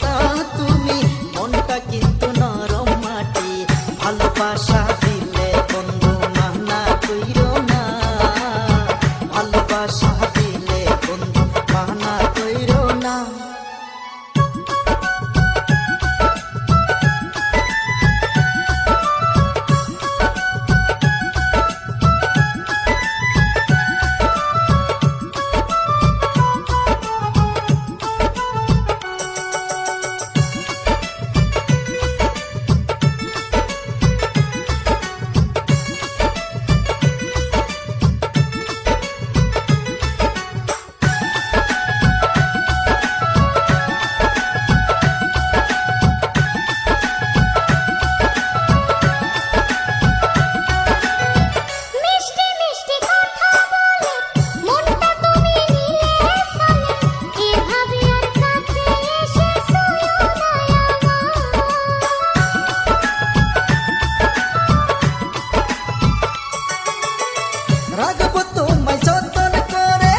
সাদা তুমি, মনটা কিন্তু নরম মাটি। ভালোবাসা দিলে বন্ধু মানা কইরো না, ভালোবাসা দিলে বন্ধু মানা কইরো না। রাখবো তোমায় যতন করে,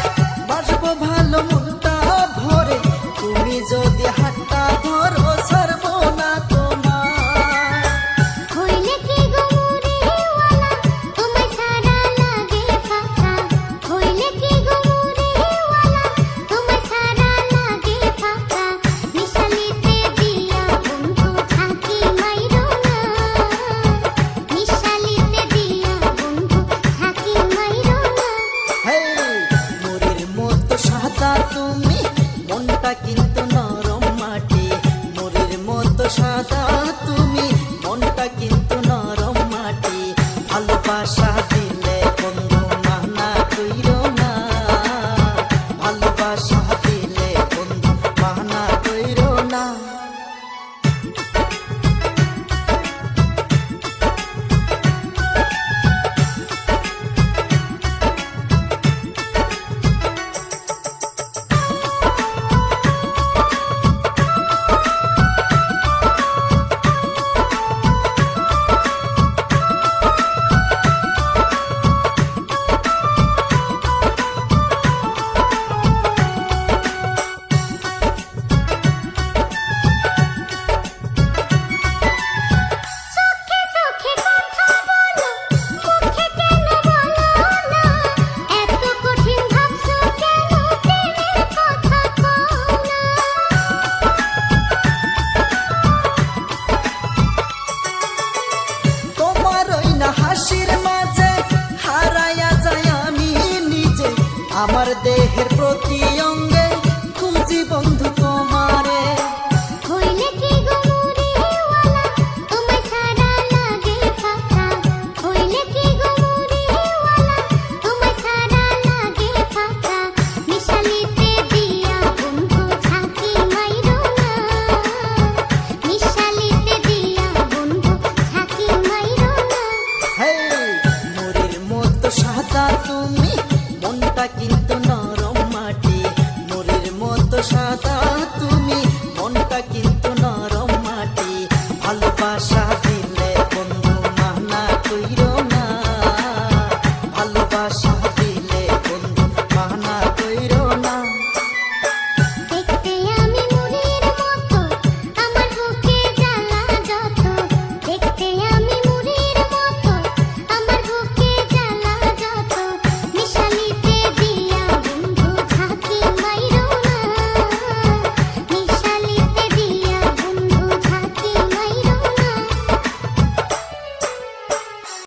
বাসবো ভালো মনটা ভরে, তুমি যদি হাতটা ধরো ছাড়বো না তোমার। হইলে কি গো মুরিওয়ালা, তোমায় সারা লাগে ফাঁকা। হইলে কি গো মুরিওয়ালা, তোমায় সারা লাগে ফাঁকা। মিশালিতে দিয়া বন্ধু থাকি মাইরো না, মিশালিতে দিয়া বন্ধু থাকি মাইরো না। মুড়ির মতো সাদা তুমি, মনটা কিন্তু নরম মাটি। মুড়ির মতো সাদা